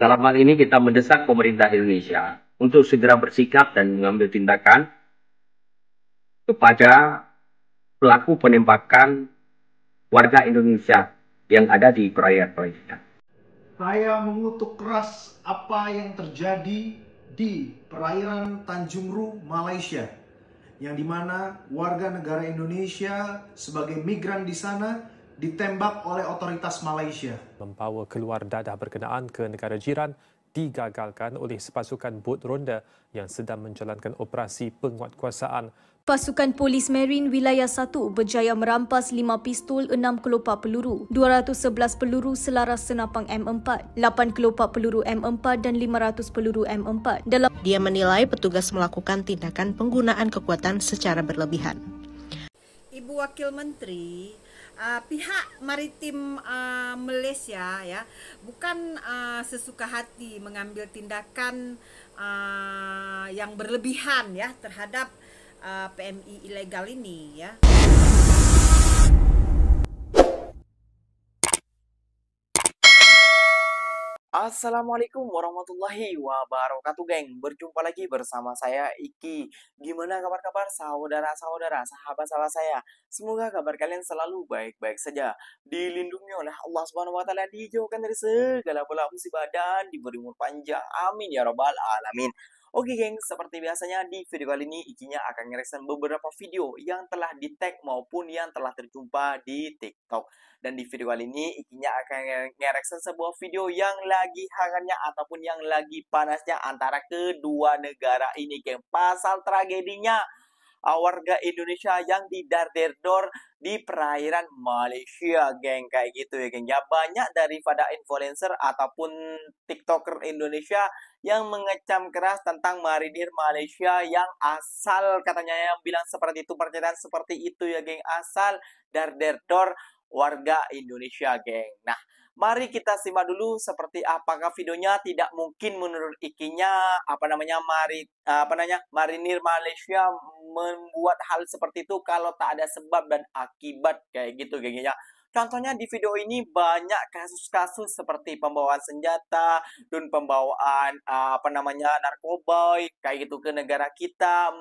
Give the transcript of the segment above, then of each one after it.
Dalam hal ini kita mendesak pemerintah Indonesia untuk segera bersikap dan mengambil tindakan kepada pelaku penembakan warga Indonesia yang ada di perairan Malaysia. Saya mengutuk keras apa yang terjadi di perairan Tanjung Ru, Malaysia, yang dimana warga negara Indonesia sebagai migran di sana ditembak oleh otoritas Malaysia. Membawa keluar dadah berkenaan ke negara jiran digagalkan oleh sepasukan bot ronda yang sedang menjalankan operasi penguatkuasaan. Pasukan Polis Marine Wilayah 1 berjaya merampas 5 pistol, 6 kelopak peluru, 211 peluru selaras senapang M4, 8 kelopak peluru M4 dan 500 peluru M4. Dia menilai petugas melakukan tindakan penggunaan kekuatan secara berlebihan. Ibu Wakil Menteri, pihak maritim Malaysia ya bukan sesuka hati mengambil tindakan yang berlebihan ya terhadap PMI ilegal ini ya. Assalamualaikum warahmatullahi wabarakatuh, geng. Berjumpa lagi bersama saya Iki. Gimana kabar-kabar saudara-saudara, sahabat-sahabat saya? Semoga kabar kalian selalu baik-baik saja. Dilindungi oleh Allah Subhanahu wa taala, dijauhkan dari segala bala musibah dan diberi umur panjang. Amin ya rabbal alamin. Oke geng, seperti biasanya di video kali ini Ikinya akan ngereaction beberapa video yang telah di-tag maupun yang telah terjumpa di TikTok. Dan di video kali ini Ikinya akan ngereaction sebuah video yang lagi hangatnya ataupun yang lagi panasnya antara kedua negara ini, geng. Pasal tragedinya warga Indonesia yang didarderdor di perairan Malaysia, geng, kayak gitu ya, geng. Ya, banyak daripada influencer ataupun TikToker Indonesia yang mengecam keras tentang marinir Malaysia yang asal katanya yang bilang seperti itu, pernyataan seperti itu ya, geng, asal darderdor warga Indonesia, geng. Nah, mari kita simak dulu seperti apakah videonya. Tidak mungkin menurut Ikinya marinir Malaysia membuat hal seperti itu kalau tak ada sebab dan akibat kayak gitu, geng, ya. Contohnya di video ini banyak kasus-kasus seperti pembawaan senjata dan pembawaan narkoba kayak gitu ke negara kita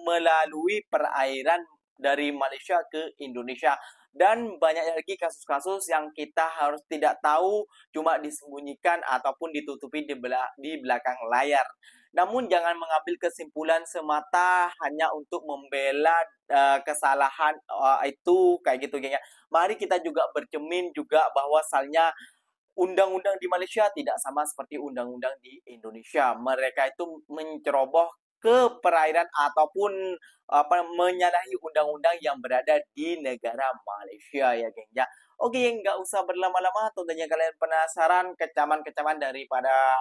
melalui perairan dari Malaysia ke Indonesia. Dan banyak lagi kasus-kasus yang kita harus tidak tahu, cuma disembunyikan ataupun ditutupi di belakang layar. Namun jangan mengambil kesimpulan semata hanya untuk membela kesalahan itu kayak gitu, geng, ya. Mari kita juga bercermin juga bahwasannya undang-undang di Malaysia tidak sama seperti undang-undang di Indonesia. Mereka itu menceroboh ke perairan ataupun menyalahi undang-undang yang berada di negara Malaysia ya, geng, ya. Oke, nggak usah berlama-lama. Tentunya kalian penasaran kecaman-kecaman daripada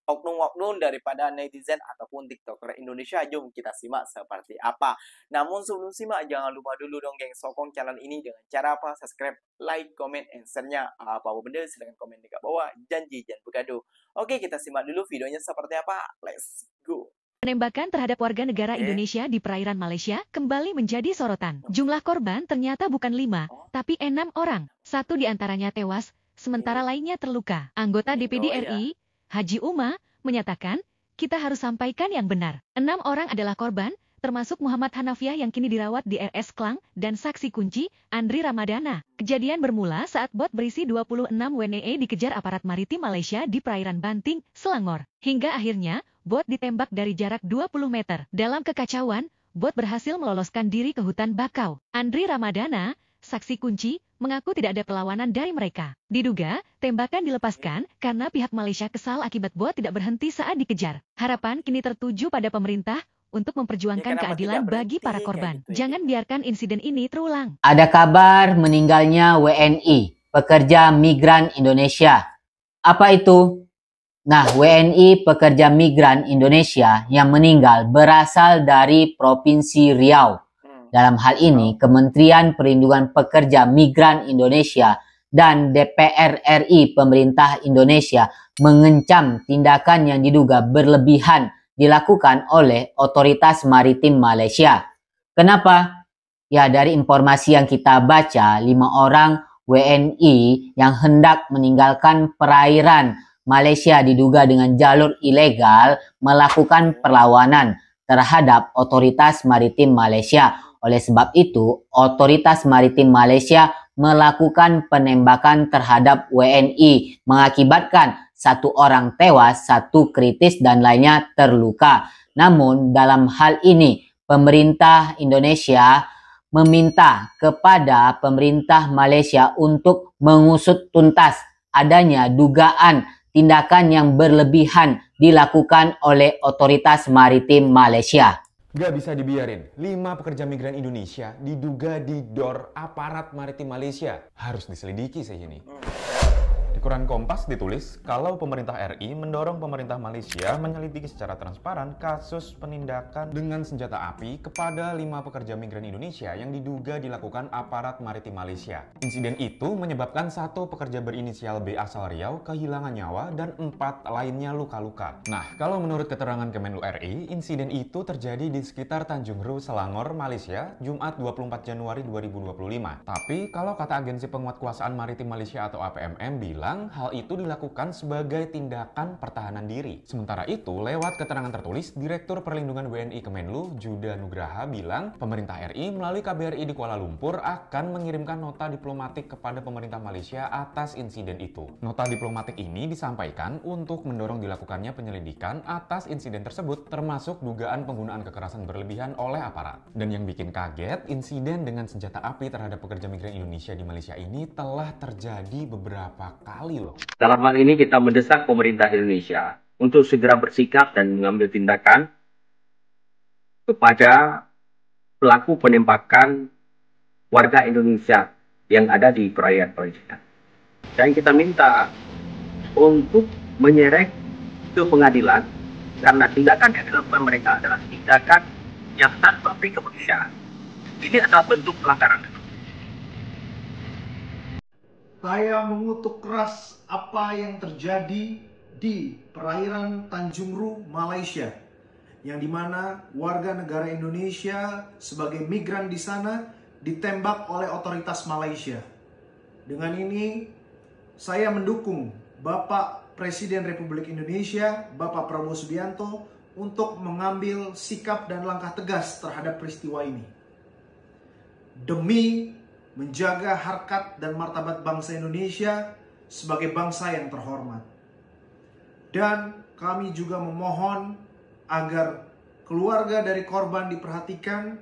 oknum-oknum daripada netizen ataupun TikToker Indonesia. Jom kita simak seperti apa. Namun sebelum simak, jangan lupa dulu dong, geng, sokong channel ini dengan cara apa? Subscribe, like, comment, answer-nya apa benda silahkan komen di bawah. Janji jangan bergaduh. Oke, kita simak dulu videonya seperti apa. Let's go. Penembakan terhadap warga negara Indonesia di perairan Malaysia kembali menjadi sorotan. Jumlah korban ternyata bukan 5, tapi 6 orang. 1 diantaranya tewas, sementara lainnya terluka. Anggota DPD RI, Haji Uma, menyatakan, kita harus sampaikan yang benar. 6 orang adalah korban, termasuk Muhammad Hanafiah yang kini dirawat di RS Klang, dan saksi kunci, Andri Ramadana. Kejadian bermula saat bot berisi 26 WNE dikejar aparat maritim Malaysia di perairan Banting, Selangor. Hingga akhirnya, bot ditembak dari jarak 20 meter. Dalam kekacauan, bot berhasil meloloskan diri ke hutan bakau. Andri Ramadana, saksi kunci, mengaku tidak ada perlawanan dari mereka. Diduga, tembakan dilepaskan karena pihak Malaysia kesal akibat bot tidak berhenti saat dikejar. Harapan kini tertuju pada pemerintah untuk memperjuangkan keadilan bagi para korban. Jangan biarkan insiden ini terulang. Ada kabar meninggalnya WNI, pekerja migran Indonesia. Apa itu? Nah, WNI pekerja migran Indonesia yang meninggal berasal dari Provinsi Riau. Dalam hal ini, Kementerian Perlindungan Pekerja Migran Indonesia dan DPR RI Pemerintah Indonesia mengecam tindakan yang diduga berlebihan dilakukan oleh otoritas maritim Malaysia. Kenapa? Ya, dari informasi yang kita baca, 5 orang WNI yang hendak meninggalkan perairan Malaysia diduga dengan jalur ilegal melakukan perlawanan terhadap otoritas maritim Malaysia. Oleh sebab itu, otoritas maritim Malaysia melakukan penembakan terhadap WNI, mengakibatkan 1 orang tewas, 1 kritis dan lainnya terluka. Namun dalam hal ini, pemerintah Indonesia meminta kepada pemerintah Malaysia untuk mengusut tuntas adanya dugaan tindakan yang berlebihan dilakukan oleh otoritas maritim Malaysia. Gak bisa dibiarin, 5 pekerja migran Indonesia diduga didor aparat maritim Malaysia. Harus diselidiki sih ini. Di koran Kompas ditulis kalau pemerintah RI mendorong pemerintah Malaysia menyelidiki secara transparan kasus penindakan dengan senjata api kepada 5 pekerja migran Indonesia yang diduga dilakukan aparat maritim Malaysia. Insiden itu menyebabkan 1 pekerja berinisial B asal Riau kehilangan nyawa dan 4 lainnya luka-luka. Nah, kalau menurut keterangan Kemenlu RI, insiden itu terjadi di sekitar Tanjung Ru, Selangor, Malaysia, Jumat 24 Januari 2025. Tapi kalau kata Agensi Penguatkuasaan Maritim Malaysia atau APMM bilang hal itu dilakukan sebagai tindakan pertahanan diri. Sementara itu, lewat keterangan tertulis, Direktur Perlindungan WNI Kemenlu, Juda Nugraha bilang, pemerintah RI melalui KBRI di Kuala Lumpur akan mengirimkan nota diplomatik kepada pemerintah Malaysia atas insiden itu. Nota diplomatik ini disampaikan untuk mendorong dilakukannya penyelidikan atas insiden tersebut, termasuk dugaan penggunaan kekerasan berlebihan oleh aparat. Dan yang bikin kaget, insiden dengan senjata api terhadap pekerja migran Indonesia di Malaysia ini telah terjadi beberapa kali loh. Dalam hal ini kita mendesak pemerintah Indonesia untuk segera bersikap dan mengambil tindakan kepada pelaku penembakan warga Indonesia yang ada di perairan Malaysia. Dan kita minta untuk menyeret ke pengadilan karena tindakan yang dilakukan mereka adalah tindakan yang tanpa kemanusiaan. Ini adalah bentuk pelanggaran. Saya mengutuk keras apa yang terjadi di perairan Tanjung Ru, Malaysia, yang dimana warga negara Indonesia sebagai migran di sana ditembak oleh otoritas Malaysia. Dengan ini, saya mendukung Bapak Presiden Republik Indonesia, Bapak Prabowo Subianto, untuk mengambil sikap dan langkah tegas terhadap peristiwa ini. Demi menjaga harkat dan martabat bangsa Indonesia sebagai bangsa yang terhormat. Dan kami juga memohon agar keluarga dari korban diperhatikan,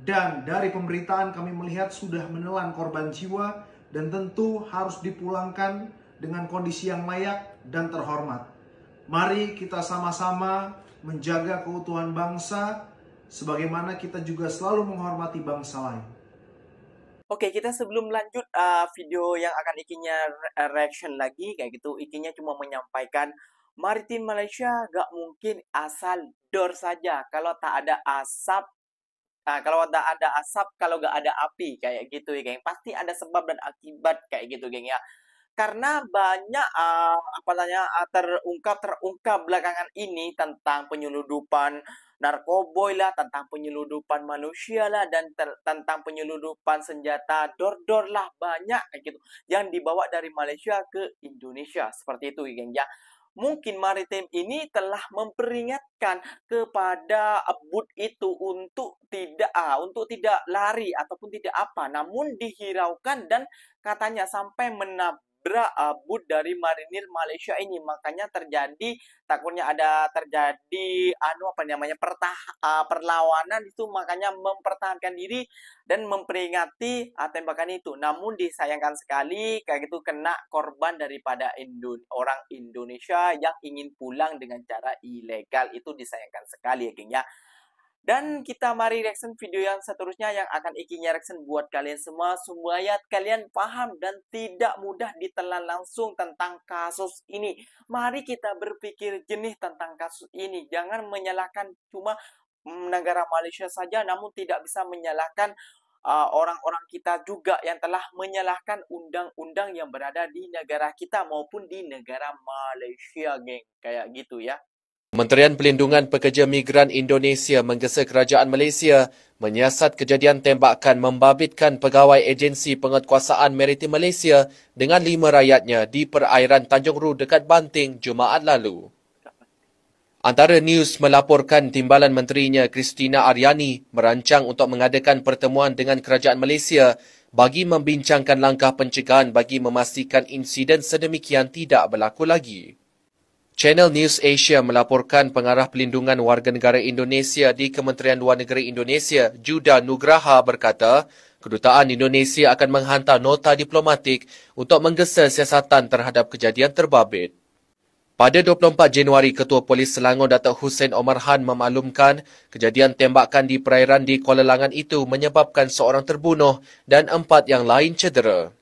dan dari pemberitaan kami melihat sudah menelan korban jiwa dan tentu harus dipulangkan dengan kondisi yang layak dan terhormat. Mari kita sama-sama menjaga keutuhan bangsa sebagaimana kita juga selalu menghormati bangsa lain. Oke, kita sebelum lanjut video yang akan Ikinya reaction lagi, kayak gitu, Ikinya cuma menyampaikan maritim Malaysia gak mungkin asal dor saja kalau tak ada asap. Kalau tak ada asap, kalau gak ada api, kayak gitu ya, geng. Pasti ada sebab dan akibat, kayak gitu, geng ya. Karena banyak terungkap belakangan ini tentang penyeludupan narkoboy lah, tentang penyeludupan manusia lah, dan tentang penyeludupan senjata dor-dor lah, banyak kayak gitu yang dibawa dari Malaysia ke Indonesia, seperti itu, geng ya. Mungkin maritim ini telah memperingatkan kepada BUD itu untuk tidak lari ataupun tidak namun dihiraukan dan katanya sampai menabrak BUD dari marinir Malaysia ini. Makanya takutnya ada terjadi perlawanan itu, makanya mempertahankan diri dan memperingati tembakan itu. Namun disayangkan sekali kayak gitu kena korban daripada orang Indonesia yang ingin pulang dengan cara ilegal. Itu disayangkan sekali ya, geng ya. Dan kita mari reaction video yang seterusnya yang akan Ikinya reaction buat kalian semua supaya kalian paham dan tidak mudah ditelan langsung tentang kasus ini. Mari kita berpikir jernih tentang kasus ini. Jangan menyalahkan cuma negara Malaysia saja, namun tidak bisa menyalahkan orang-orang kita juga yang telah menyalahkan undang-undang yang berada di negara kita maupun di negara Malaysia, geng. Kayak gitu ya. Kementerian Pelindungan Pekerja Migran Indonesia menggesa kerajaan Malaysia menyiasat kejadian tembakan membabitkan pegawai agensi penguatkuasaan maritim Malaysia dengan 5 rakyatnya di perairan Tanjung Ru dekat Banting Jumaat lalu. Antara News melaporkan timbalan menterinya Christina Aryani merancang untuk mengadakan pertemuan dengan kerajaan Malaysia bagi membincangkan langkah pencegahan bagi memastikan insiden sedemikian tidak berlaku lagi. Channel News Asia melaporkan pengarah pelindungan warga negara Indonesia di Kementerian Luar Negeri Indonesia, Juda Nugraha berkata, Kedutaan Indonesia akan menghantar nota diplomatik untuk menggesa siasatan terhadap kejadian terbabit. Pada 24 Januari, Ketua Polis Selangor Datuk Hussein Omar Han memaklumkan kejadian tembakan di perairan di Kuala Langan itu menyebabkan seorang terbunuh dan 4 yang lain cedera.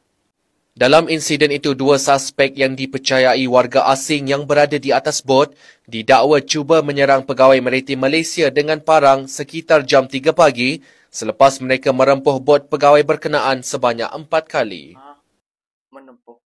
Dalam insiden itu, 2 suspek yang dipercayai warga asing yang berada di atas bot didakwa cuba menyerang pegawai maritim Malaysia dengan parang sekitar jam 3 pagi selepas mereka merempuh bot pegawai berkenaan sebanyak 4 kali. Menempuh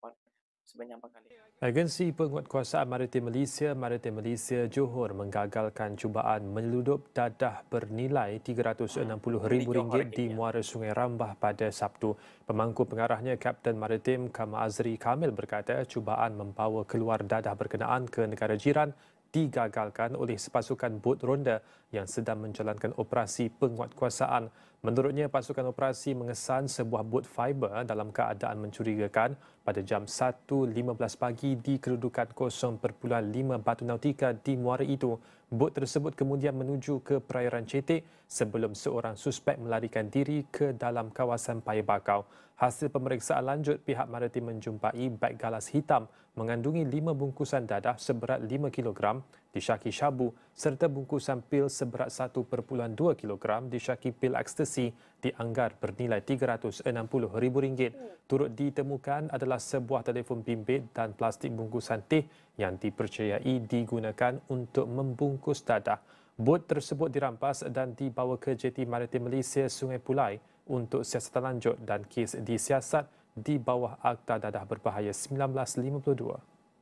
sebanyak 4 kali. Agensi Penguatkuasaan Maritim Malaysia Johor menggagalkan cubaan menyeludup dadah bernilai RM360,000 di muara Sungai Rambah pada Sabtu. Pemangku pengarahnya Kapten Maritim Kamal Azri Kamil berkata cubaan membawa keluar dadah berkenaan ke negara jiran digagalkan oleh sepasukan bot ronda yang sedang menjalankan operasi penguatkuasaan. Menurutnya, pasukan operasi mengesan sebuah bot fiber dalam keadaan mencurigakan pada jam 1.15 pagi di kedudukan 0.5 batu nautika di muara itu. Bot tersebut kemudian menuju ke perairan Cetek sebelum seorang suspek melarikan diri ke dalam kawasan Paya Bakau. Hasil pemeriksaan lanjut, pihak maritim menjumpai beg galas hitam mengandungi 5 bungkusan dadah seberat 5 kg disyaki syabu serta bungkusan pil seberat 1.2 kg disyaki pil ekstasi dianggar bernilai RM360,000. Turut ditemukan adalah sebuah telefon bimbit dan plastik bungkusan teh yang dipercayai digunakan untuk membungkus dadah. Bot tersebut dirampas dan dibawa ke Jeti Maritim Malaysia Sungai Pulai untuk siasatan lanjut dan kes disiasat di bawah Akta Dadah Berbahaya 1952.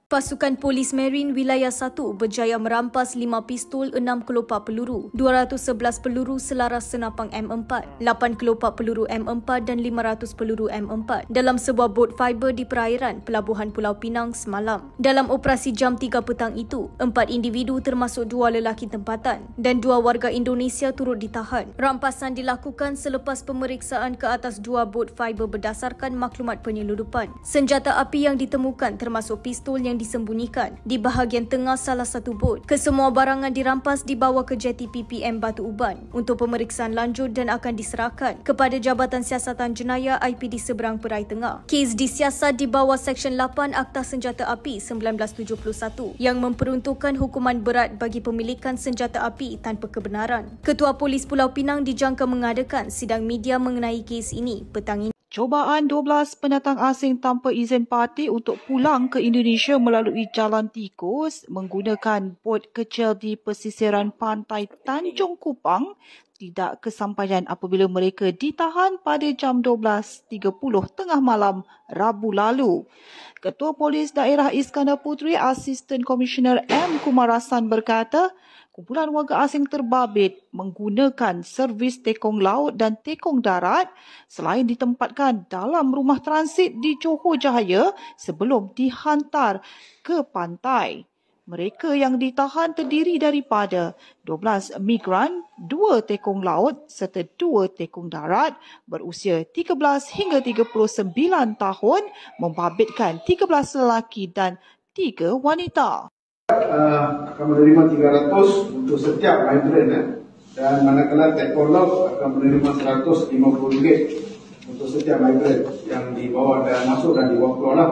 Pasukan Polis Marine Wilayah 1 berjaya merampas 5 pistol, 6 kelopak peluru, 211 peluru selaras senapang M4, 8 kelopak peluru M4 dan 500 peluru M4 dalam sebuah bot fiber di perairan Pelabuhan Pulau Pinang semalam. Dalam operasi jam 3 petang itu, 4 individu termasuk 2 lelaki tempatan dan 2 warga Indonesia turut ditahan. Rampasan dilakukan selepas pemeriksaan ke atas 2 bot fiber berdasarkan maklumat penyeludupan. Senjata api yang ditemukan termasuk pistol yang disembunyikan di bahagian tengah salah satu bot. Kesemua barangan dirampas dibawa ke jeti PPM Batu Uban untuk pemeriksaan lanjut dan akan diserahkan kepada Jabatan Siasatan Jenayah IPD Seberang Perai Tengah. Kes disiasat di bawah Seksyen 8 Akta Senjata Api 1971 yang memperuntukkan hukuman berat bagi pemilikan senjata api tanpa kebenaran. Ketua Polis Pulau Pinang dijangka mengadakan sidang media mengenai kes ini petang ini. Cobaan 12 pendatang asing tanpa izin parti untuk pulang ke Indonesia melalui jalan tikus menggunakan bot kecil di pesisiran pantai Tanjung Kupang tidak kesampaian apabila mereka ditahan pada jam 12.30 tengah malam Rabu lalu. Ketua Polis Daerah Iskandar Puteri, Asisten Komisioner M. Kumarasan berkata, kumpulan warga asing terbabit menggunakan servis tekong laut dan tekong darat selain ditempatkan dalam rumah transit di Johor Jaya sebelum dihantar ke pantai. Mereka yang ditahan terdiri daripada 12 migran, 2 tekong laut serta 2 tekong darat berusia 13 hingga 39 tahun membabitkan 13 lelaki dan 3 wanita. Akan menerima 300 untuk setiap migran dan manakala tekong laut akan menerima RM150 untuk setiap migran yang dibawa dan masuk dan dibawa keluar.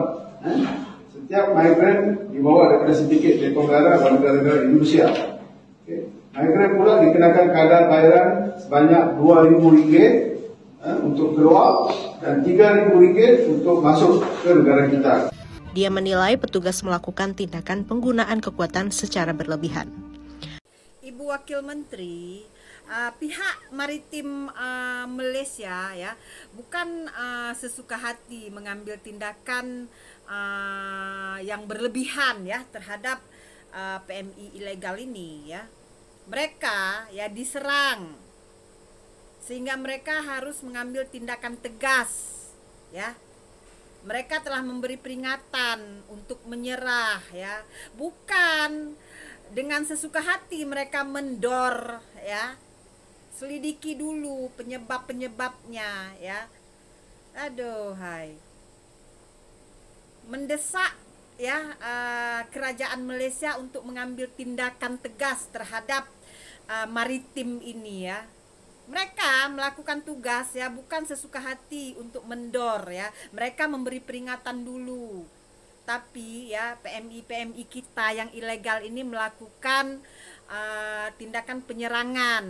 Setiap migran dibawa daripada sedikit tekong darat warga negara Indonesia. Migran pula dikenakan kadar bayaran sebanyak RM2,000 untuk keluar dan RM3,000 untuk masuk ke negara kita. Dia menilai petugas melakukan tindakan penggunaan kekuatan secara berlebihan. Ibu Wakil Menteri, pihak maritim Malaysia ya bukan sesuka hati mengambil tindakan yang berlebihan ya terhadap PMI ilegal ini ya. Mereka ya diserang sehingga mereka harus mengambil tindakan tegas ya. Mereka telah memberi peringatan untuk menyerah ya. Bukan dengan sesuka hati mereka mendor ya. Selidiki dulu penyebab-penyebabnya ya. Aduh hai. Mendesak ya kerajaan Malaysia untuk mengambil tindakan tegas terhadap maritim ini ya. Mereka melakukan tugas ya bukan sesuka hati untuk mendor ya. Mereka memberi peringatan dulu. Tapi ya PMI kita yang ilegal ini melakukan tindakan penyerangan.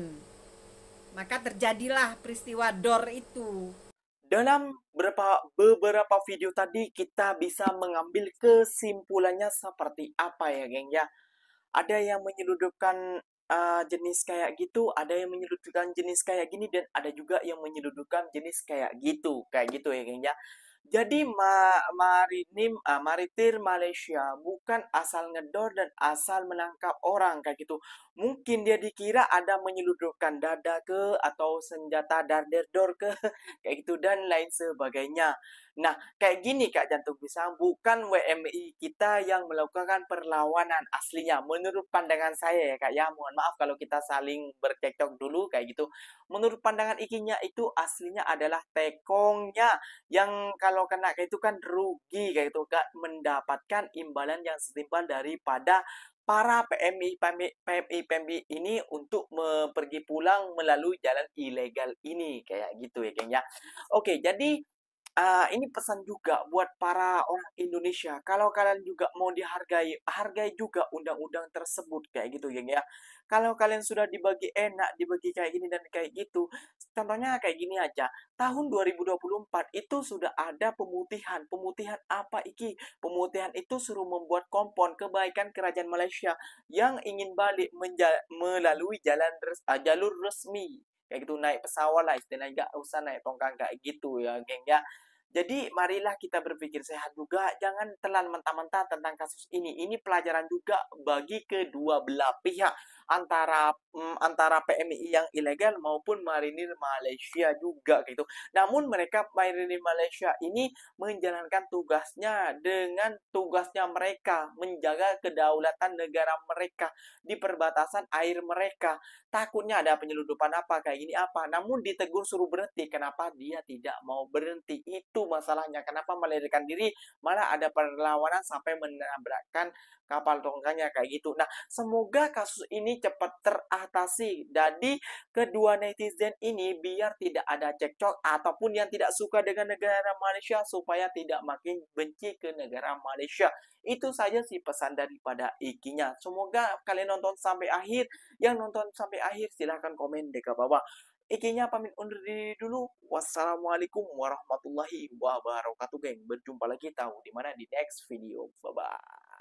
Maka terjadilah peristiwa DOR itu. Dalam beberapa video tadi kita bisa mengambil kesimpulannya seperti apa ya, geng ya. Ada yang menyeludupkan jenis kayak gitu, ada yang menyeludupkan jenis kayak gini, dan ada juga yang menyeludupkan jenis kayak gitu ya, geng ya. Jadi maritir Malaysia bukan asal ngedor dan asal menangkap orang kayak gitu. Mungkin dia dikira ada menyeludupkan dada ke atau senjata darderdor ke kayak gitu dan lain sebagainya. Nah, kayak gini Kak Jantung Pisang, bukan WMI kita yang melakukan perlawanan aslinya. Menurut pandangan saya ya Kak ya, mohon maaf kalau kita saling bercekcok dulu kayak gitu. Menurut pandangan ikinya itu aslinya adalah tekongnya yang kalau kena kayak itu kan rugi kayak gitu, gak mendapatkan imbalan yang setimpal daripada para PMI ini untuk pergi pulang melalui jalan ilegal ini kayak gitu ya geng ya. Oke, jadi ini pesan juga buat para orang Indonesia. Kalau kalian juga mau dihargai, hargai juga undang-undang tersebut kayak gitu, geng ya. Kalau kalian sudah dibagi enak, dibagi kayak gini dan kayak gitu. Contohnya kayak gini aja. Tahun 2024 itu sudah ada pemutihan. Pemutihan apa iki? Pemutihan itu suruh membuat kompon kebaikan kerajaan Malaysia yang ingin balik melalui jalur resmi. Kayak gitu, naik pesawat lah istilahnya, nggak usah naik tongkang kayak gitu ya geng ya. Jadi marilah kita berpikir sehat juga, jangan telan mentah-mentah tentang kasus ini. Ini pelajaran juga bagi kedua belah pihak, antara PMI yang ilegal maupun marinir Malaysia juga gitu. Namun mereka marinir Malaysia ini menjalankan tugasnya dengan tugasnya mereka menjaga kedaulatan negara mereka di perbatasan air mereka. Takutnya ada penyeludupan apa kayak gini apa, namun ditegur suruh berhenti. Kenapa dia tidak mau berhenti? Itu masalahnya. Kenapa melarikan diri, malah ada perlawanan sampai menabrakkan kapal tongkangnya kayak gitu. Nah, semoga kasus ini cepat teratasi. Jadi kedua netizen ini biar tidak ada cekcok ataupun yang tidak suka dengan negara Malaysia supaya tidak makin benci ke negara Malaysia. Itu saja sih pesan daripada ikinya. Semoga kalian nonton sampai akhir. Yang nonton sampai akhir silahkan komen di bawah. Ikinya pamit undur diri dulu. Wassalamualaikum warahmatullahi wabarakatuh, geng. Berjumpa lagi tahu di mana di next video. Bye bye.